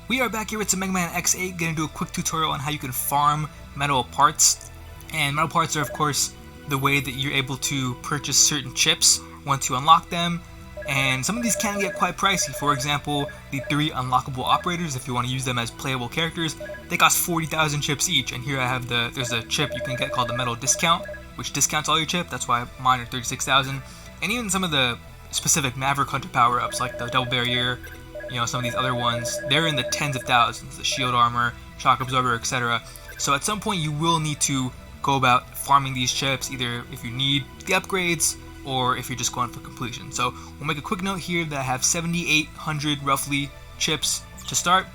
We are back here with some Mega Man X8, gonna do a quick tutorial on how you can farm metal parts. And metal parts are of course the way that you're able to purchase certain chips once you unlock them. And some of these can get quite pricey. For example, the 3 unlockable operators, if you want to use them as playable characters, they cost 40,000 chips each. And here I have there's a chip you can get called the metal discount, which discounts all your chip. That's why mine are 36,000. And even some of the specific Maverick Hunter power-ups like the double barrier, some of these other ones, they're in the tens of thousands, the shield armor, shock absorber, etc. So at some point you will need to go about farming these chips, either if you need the upgrades or if you're just going for completion. So we'll make a quick note here that I have 7,800 roughly chips to start,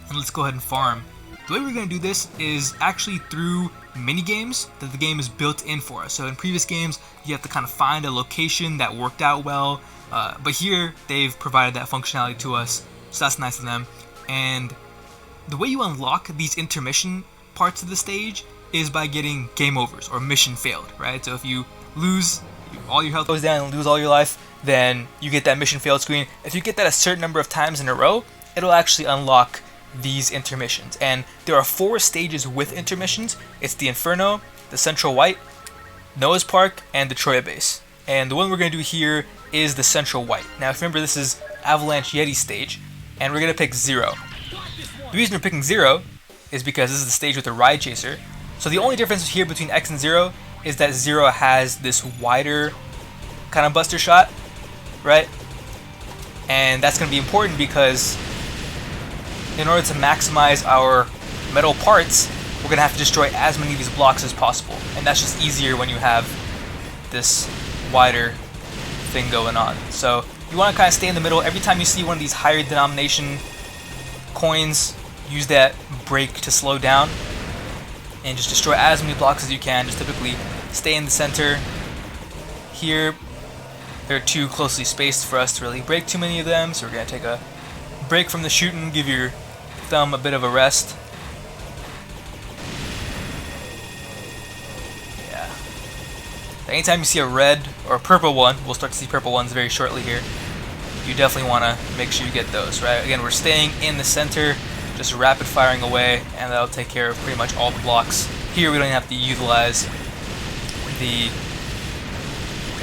and let's go ahead and farm. The way we're going to do this is actually through mini games that the game is built in for us. So in previous games you have to kind of find a location that worked out well, but here they've provided that functionality to us, so that's nice of them. And the way you unlock these intermission parts of the stage is by getting game overs or mission failed, right? So if you lose, all your health goes down and lose all your life, then you get that mission failed screen. If you get that a certain number of times in a row, it'll actually unlock these intermissions. And there are 4 stages with intermissions. It's the Inferno, the Central White, Noah's Park, and the Troya Base. And the one we're going to do here is the Central White. Now if you remember, this is Avalanche Yeti stage, and we're going to pick 0. The reason we're picking 0 is because this is the stage with the Ride Chaser. So the only difference here between X and 0 is that 0 has this wider kind of buster shot, right? And that's going to be important because in order to maximize our metal parts, we're going to have to destroy as many of these blocks as possible. And that's just easier when you have this wider thing going on. So you want to kind of stay in the middle. Every time you see one of these higher denomination coins, use that brake to slow down and just destroy as many blocks as you can. Just typically stay in the center. Here, they're too closely spaced for us to really break too many of them, so we're going to take a break from the shooting, give your thumb a bit of a rest. Yeah. Anytime you see a red or a purple one, we'll start to see purple ones very shortly here, you definitely want to make sure you get those, right? Again, we're staying in the center, just rapid firing away, and that'll take care of pretty much all the blocks. Here we don't have to utilize the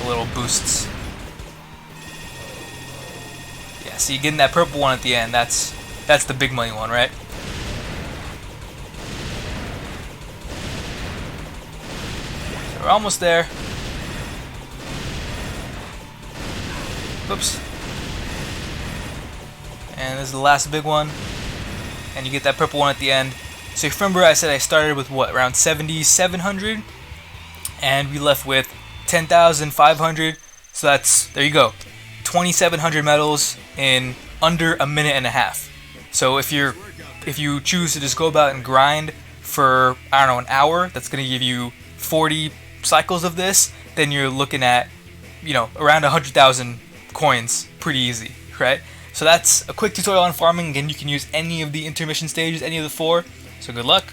little boosts. Yeah, see, getting that purple one at the end, that's the big money one, right? So we're almost there. Oops. And this is the last big one. And you get that purple one at the end. So if you remember, I said I started with what, around 7,700, and we left with 10,500. So there you go, 2,700 medals in under a minute and a half. So if you choose to just go about and grind for, I don't know, an hour, that's going to give you 40 cycles of this. Then you're looking at, around 100,000 coins, pretty easy, right? So that's a quick tutorial on farming. Again, you can use any of the intermission stages, any of the 4. So good luck.